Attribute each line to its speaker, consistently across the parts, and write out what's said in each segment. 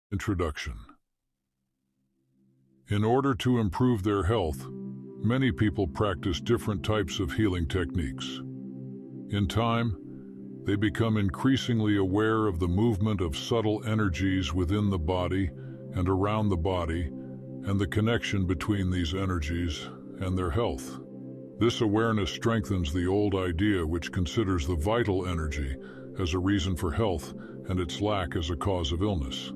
Speaker 1: Introduction. In order to improve their health, many people practice different types of healing techniques. In time, they become increasingly aware of the movement of subtle energies within the body and around the body, and the connection between these energies and their health. This awareness strengthens the old idea which considers the vital energy as a reason for health and its lack as a cause of illness.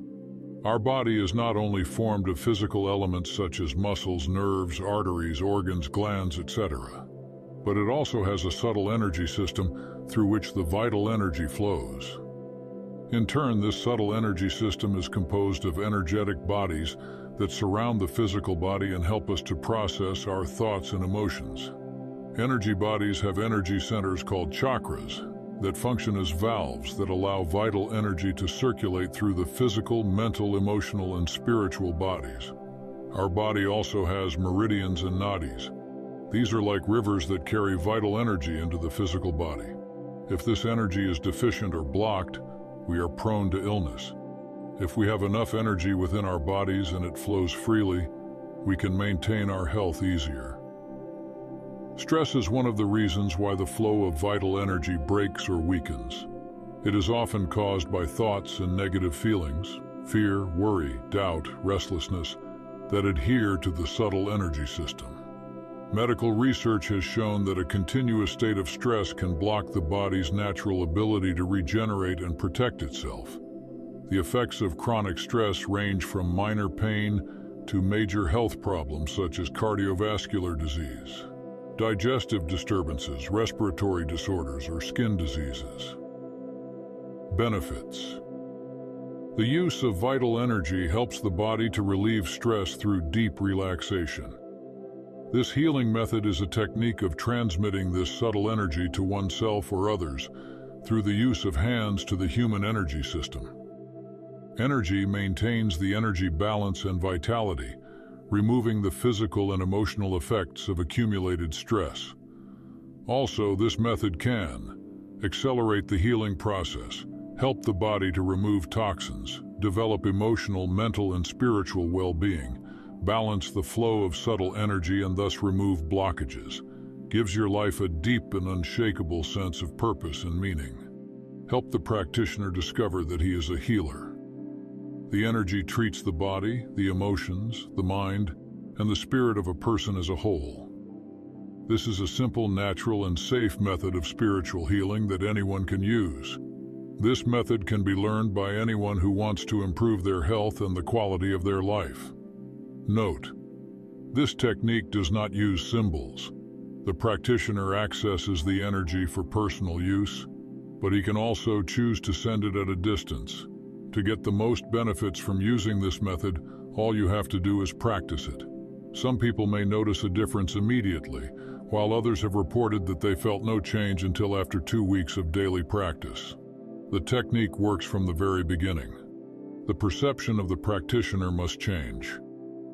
Speaker 1: Our body is not only formed of physical elements such as muscles, nerves, arteries, organs, glands, etc., but it also has a subtle energy system through which the vital energy flows. In turn, this subtle energy system is composed of energetic bodies that surround the physical body and help us to process our thoughts and emotions. Energy bodies have energy centers called chakras that function as valves that allow vital energy to circulate through the physical, mental, emotional, and spiritual bodies. Our body also has meridians and nadis. These are like rivers that carry vital energy into the physical body. If this energy is deficient or blocked, we are prone to illness. If we have enough energy within our bodies and it flows freely, we can maintain our health easier. Stress is one of the reasons why the flow of vital energy breaks or weakens. It is often caused by thoughts and negative feelings, fear, worry, doubt, restlessness, that adhere to the subtle energy system. Medical research has shown that a continuous state of stress can block the body's natural ability to regenerate and protect itself. The effects of chronic stress range from minor pain to major health problems such as cardiovascular disease, digestive disturbances, respiratory disorders, or skin diseases. Benefits. The use of vital energy helps the body to relieve stress through deep relaxation. This healing method is a technique of transmitting this subtle energy to oneself or others through the use of hands to the human energy system. Energy maintains the energy balance and vitality, removing the physical and emotional effects of accumulated stress. Also, this method can accelerate the healing process, help the body to remove toxins, develop emotional, mental, and spiritual well-being, balance the flow of subtle energy and thus remove blockages, gives your life a deep and unshakable sense of purpose and meaning. Help the practitioner discover that he is a healer. The energy treats the body, the emotions, the mind, and the spirit of a person as a whole. This is a simple, natural, and safe method of spiritual healing that anyone can use. This method can be learned by anyone who wants to improve their health and the quality of their life. Note: this technique does not use symbols. The practitioner accesses the energy for personal use, but he can also choose to send it at a distance. To get the most benefits from using this method, all you have to do is practice it. Some people may notice a difference immediately, while others have reported that they felt no change until after 2 weeks of daily practice. The technique works from the very beginning. The perception of the practitioner must change.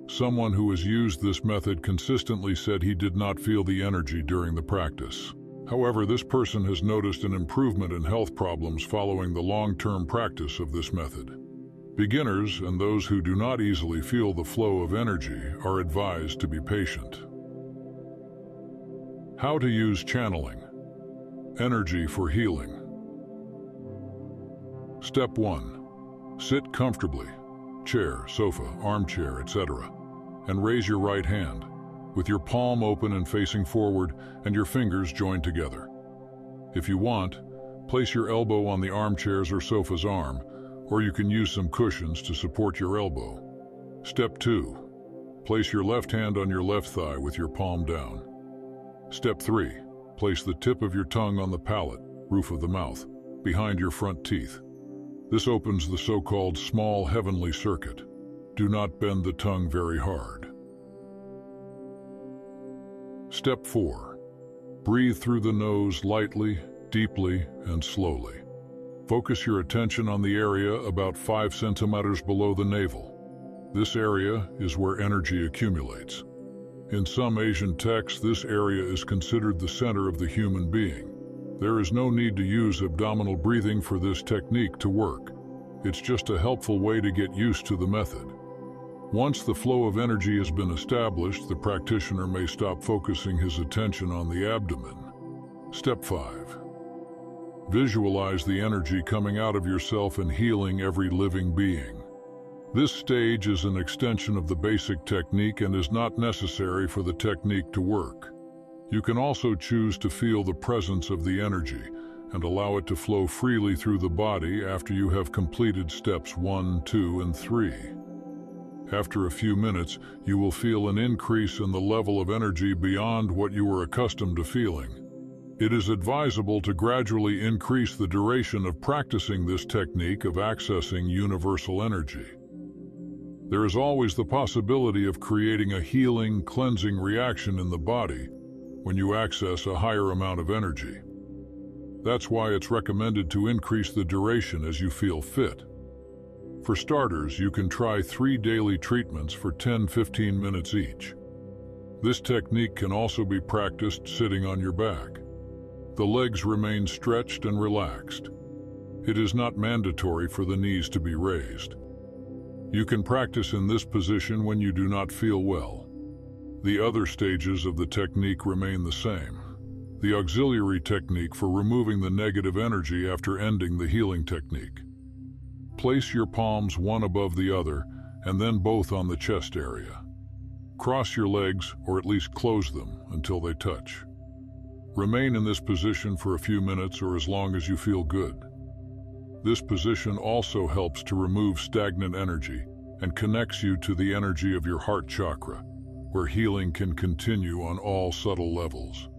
Speaker 1: Someone who has used this method consistently said he did not feel the energy during the practice. However, this person has noticed an improvement in health problems following the long-term practice of this method. Beginners and those who do not easily feel the flow of energy are advised to be patient. How to use channeling. Energy for healing. Step 1. Sit comfortably, chair, sofa, armchair, etc., and raise your right hand, with your palm open and facing forward and your fingers joined together. If you want, place your elbow on the armchair's or sofa's arm, or you can use some cushions to support your elbow. Step 2. Place your left hand on your left thigh with your palm down. Step 3. Place the tip of your tongue on the palate, roof of the mouth, behind your front teeth. This opens the so-called small heavenly circuit. Do not bend the tongue very hard. Step 4. Breathe through the nose lightly, deeply, and slowly. Focus your attention on the area about 5 centimeters below the navel. This area is where energy accumulates. In some Asian texts, this area is considered the center of the human being. There is no need to use abdominal breathing for this technique to work. It's just a helpful way to get used to the method. Once the flow of energy has been established, the practitioner may stop focusing his attention on the abdomen. Step 5. Visualize the energy coming out of yourself and healing every living being. This stage is an extension of the basic technique and is not necessary for the technique to work. You can also choose to feel the presence of the energy and allow it to flow freely through the body after you have completed steps 1, 2, and 3. After a few minutes, you will feel an increase in the level of energy beyond what you were accustomed to feeling. It is advisable to gradually increase the duration of practicing this technique of accessing universal energy. There is always the possibility of creating a healing, cleansing reaction in the body when you access a higher amount of energy. That's why it's recommended to increase the duration as you feel fit. For starters, you can try 3 daily treatments for 10-15 minutes each. This technique can also be practiced sitting on your back. The legs remain stretched and relaxed. It is not mandatory for the knees to be raised. You can practice in this position when you do not feel well. The other stages of the technique remain the same. The auxiliary technique for removing the negative energy after ending the healing technique. Place your palms one above the other and then both on the chest area. Cross your legs, or at least close them, until they touch. Remain in this position for a few minutes or as long as you feel good. This position also helps to remove stagnant energy and connects you to the energy of your heart chakra, where healing can continue on all subtle levels.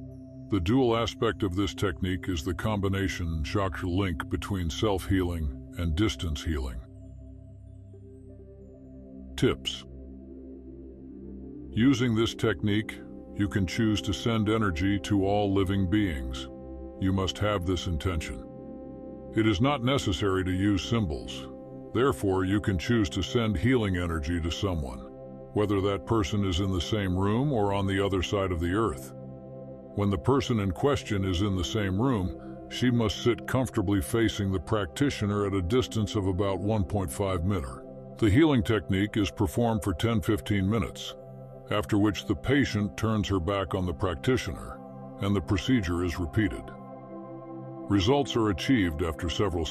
Speaker 1: The dual aspect of this technique is the combination chakra link between self-healing and distance healing. Tips. Using this technique, you can choose to send energy to all living beings. You must have this intention. It is not necessary to use symbols. Therefore, you can choose to send healing energy to someone, whether that person is in the same room or on the other side of the earth. When the person in question is in the same room, she must sit comfortably facing the practitioner at a distance of about 1.5 meters. The healing technique is performed for 10-15 minutes, after which the patient turns her back on the practitioner, and the procedure is repeated. Results are achieved after several